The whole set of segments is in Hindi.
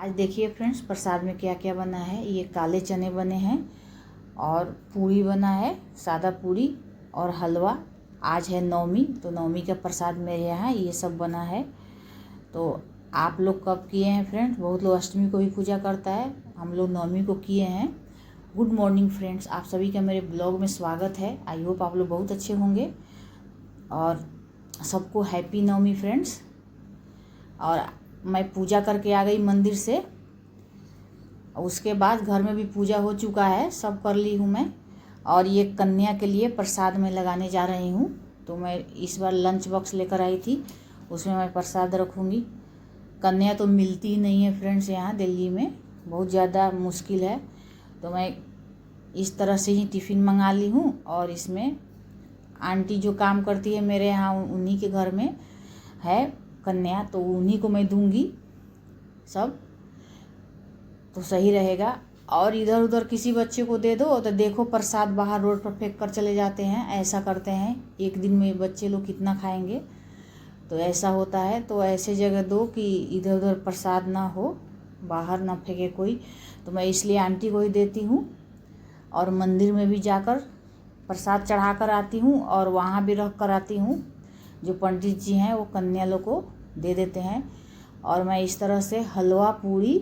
आज देखिए फ्रेंड्स, प्रसाद में क्या क्या बना है। ये काले चने बने हैं और पूरी बना है, सादा पूरी और हलवा। आज है नवमी, तो नवमी का प्रसाद मेरे यहाँ ये सब बना है। तो आप लोग कब किए हैं फ्रेंड्स? बहुत लोग अष्टमी को भी पूजा करता है, हम लोग नवमी को किए हैं। गुड मॉर्निंग फ्रेंड्स, आप सभी का मेरे ब्लॉग में स्वागत है। आई होप आप लोग बहुत अच्छे होंगे और सबको हैप्पी नवमी फ्रेंड्स। और मैं पूजा करके आ गई मंदिर से, उसके बाद घर में भी पूजा हो चुका है, सब कर ली हूँ मैं। और ये कन्या के लिए प्रसाद में लगाने जा रही हूँ। तो मैं इस बार लंच बॉक्स लेकर आई थी, उसमें मैं प्रसाद रखूँगी। कन्या तो मिलती ही नहीं है फ्रेंड्स, यहाँ दिल्ली में बहुत ज़्यादा मुश्किल है। तो मैं इस तरह से ही टिफ़िन मंगा ली हूँ। और इसमें आंटी जो काम करती है मेरे यहाँ, उन्हीं के घर में है कन्या, तो उन्हीं को मैं दूंगी सब, तो सही रहेगा। और इधर उधर किसी बच्चे को दे दो तो देखो प्रसाद बाहर रोड पर फेंक कर चले जाते हैं, ऐसा करते हैं। एक दिन में बच्चे लोग कितना खाएंगे, तो ऐसा होता है। तो ऐसे जगह दो कि इधर उधर प्रसाद ना हो, बाहर ना फेंके कोई। तो मैं इसलिए आंटी को ही देती हूँ। और मंदिर में भी जाकर प्रसाद चढ़ा कर आती हूँ और वहाँ भी रख कर आती हूँ। जो पंडित जी हैं वो कन्या लोग को दे देते हैं। और मैं इस तरह से हलवा पूरी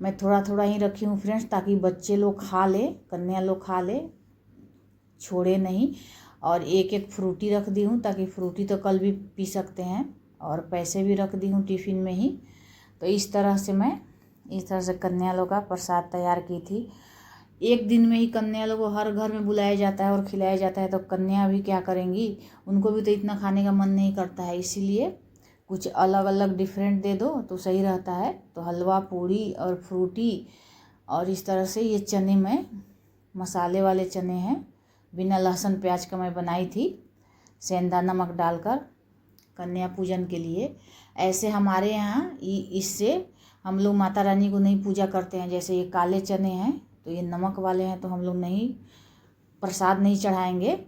मैं थोड़ा थोड़ा ही रखी हूँ फ्रेंड्स, ताकि बच्चे लोग खा ले, कन्या लोग खा ले, छोड़े नहीं। और एक एक फ्रूटी रख दी हूँ, ताकि फ्रूटी तो कल भी पी सकते हैं। और पैसे भी रख दी हूँ टिफ़िन में ही। तो इस तरह से कन्या लोग का प्रसाद तैयार की थी। एक दिन में ही कन्या लोग को हर घर में बुलाया जाता है और खिलाया जाता है, तो कन्या भी क्या करेंगी, उनको भी तो इतना खाने का मन नहीं करता है। इसीलिए कुछ अलग अलग डिफरेंट दे दो तो सही रहता है। तो हलवा पूरी और फ्रूटी, और इस तरह से ये चने में मसाले वाले चने हैं, बिना लहसुन प्याज का मैं बनाई थी, सेंधा नमक डालकर कन्या पूजन के लिए। ऐसे हमारे यहाँ इससे हम लोग माता रानी को नहीं पूजा करते हैं। जैसे ये काले चने हैं तो ये नमक वाले हैं, तो हम लोग नहीं प्रसाद नहीं चढ़ाएंगे।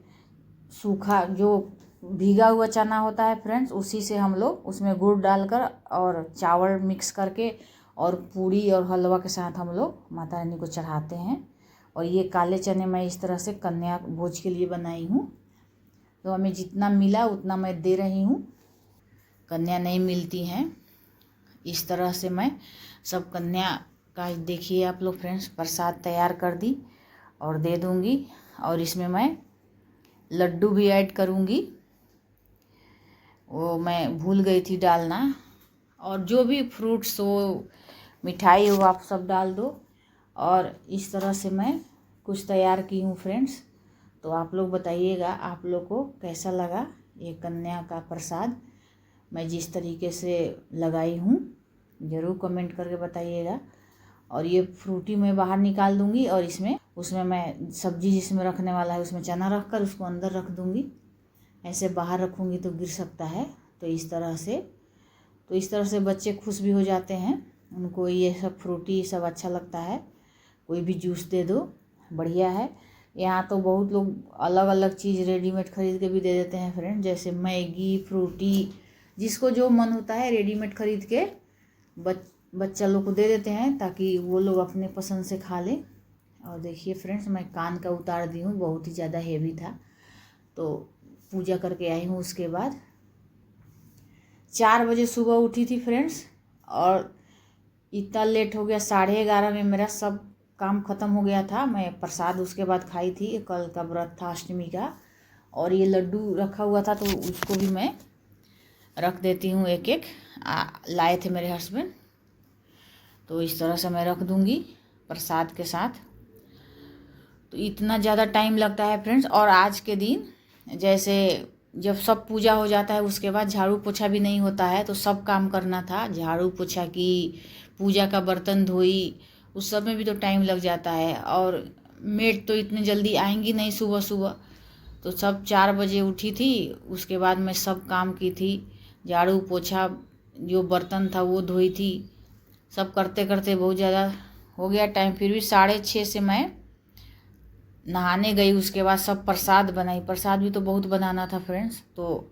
सूखा जो भीगा हुआ चना होता है फ्रेंड्स, उसी से हम लोग उसमें गुड़ डालकर और चावल मिक्स करके और पूरी और हलवा के साथ हम लोग माता रानी को चढ़ाते हैं। और ये काले चने मैं इस तरह से कन्या भोज के लिए बनाई हूँ। तो हमें जितना मिला उतना मैं दे रही हूँ, कन्या नहीं मिलती हैं। इस तरह से मैं सब कन्या का देखिए आप लोग फ्रेंड्स प्रसाद तैयार कर दी और दे दूँगी। और इसमें मैं लड्डू भी ऐड करूँगी, वो मैं भूल गई थी डालना। और जो भी फ्रूट्स हो, मिठाई हो, आप सब डाल दो। और इस तरह से मैं कुछ तैयार की हूँ फ्रेंड्स। तो आप लोग बताइएगा आप लोग को कैसा लगा ये कन्या का प्रसाद, मैं जिस तरीके से लगाई हूँ, ज़रूर कमेंट करके बताइएगा। और ये फ्रूटी मैं बाहर निकाल दूँगी और उसमें मैं सब्जी जिसमें रखने वाला है उसमें चना रख कर उसको अंदर रख दूँगी। ऐसे बाहर रखूँगी तो गिर सकता है। तो इस तरह से बच्चे खुश भी हो जाते हैं, उनको ये सब फ्रूटी सब अच्छा लगता है। कोई भी जूस दे दो, बढ़िया है। यहाँ तो बहुत लोग अलग अलग चीज़ रेडीमेड खरीद के भी दे देते हैं फ्रेंड, जैसे मैगी, फ्रूटी, जिसको जो मन होता है रेडीमेड खरीद के बच्चा लोग को दे देते हैं, ताकि वो लोग अपने पसंद से खा लें। और देखिए फ्रेंड्स, मैं कान का उतार दी हूँ, बहुत ही ज़्यादा हेवी था। तो पूजा करके आई हूँ, उसके बाद 4 बजे सुबह उठी थी फ्रेंड्स। और इतना लेट हो गया, 11:30 में मेरा सब काम ख़त्म हो गया था। मैं प्रसाद उसके बाद खाई थी, कल का व्रत था अष्टमी का। और ये लड्डू रखा हुआ था तो उसको भी मैं रख देती हूँ, एक एक लाए थे मेरे हस्बैंड। तो इस तरह से मैं रख दूँगी प्रसाद के साथ। तो इतना ज़्यादा टाइम लगता है फ्रेंड्स। और आज के दिन जैसे जब सब पूजा हो जाता है उसके बाद झाड़ू पोछा भी नहीं होता है, तो सब काम करना था, झाड़ू पोछा की, पूजा का बर्तन धोई, उस सब में भी तो टाइम लग जाता है। और मेड तो इतनी जल्दी आएंगी नहीं सुबह सुबह। तो सब 4 बजे उठी थी, उसके बाद मैं सब काम की थी, झाड़ू पोछा, जो बर्तन था वो धोई थी, सब करते करते बहुत ज़्यादा हो गया टाइम। फिर भी 6:30 से मैं नहाने गई। उसके बाद सब प्रसाद बनाई, प्रसाद भी तो बहुत बनाना था फ्रेंड्स। तो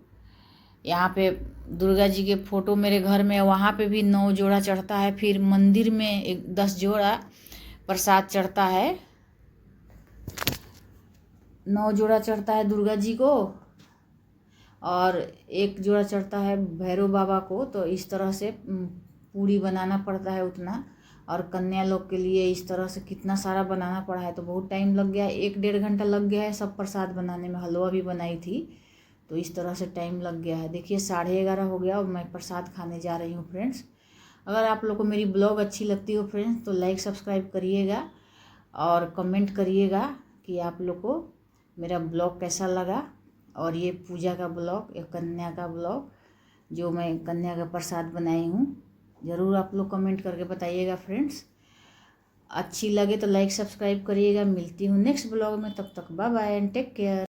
यहाँ पे दुर्गा जी के फ़ोटो मेरे घर में, वहाँ पे भी 9 जोड़ा चढ़ता है। फिर मंदिर में 10 जोड़ा प्रसाद चढ़ता है, 9 जोड़ा चढ़ता है दुर्गा जी को और 1 जोड़ा चढ़ता है भैरव बाबा को। तो इस तरह से पूरी बनाना पड़ता है उतना, और कन्या लोग के लिए इस तरह से कितना सारा बनाना पड़ा है। तो बहुत टाइम लग गया, 1-1.5 घंटा लग गया है सब प्रसाद बनाने में। हलवा भी बनाई थी, तो इस तरह से टाइम लग गया है। देखिए 11:30 हो गया और मैं प्रसाद खाने जा रही हूँ फ्रेंड्स। अगर आप लोग को मेरी ब्लॉग अच्छी लगती हो फ्रेंड्स तो लाइक सब्सक्राइब करिएगा और कमेंट करिएगा कि आप लोग को मेरा ब्लॉग कैसा लगा। और ये पूजा का ब्लॉग, ये कन्या का ब्लॉग, जो मैं कन्या का प्रसाद बनाई हूँ, ज़रूर आप लोग कमेंट करके बताइएगा फ्रेंड्स। अच्छी लगे तो लाइक सब्सक्राइब करिएगा। मिलती हूँ नेक्स्ट ब्लॉग में, तब तक bye bye and take care.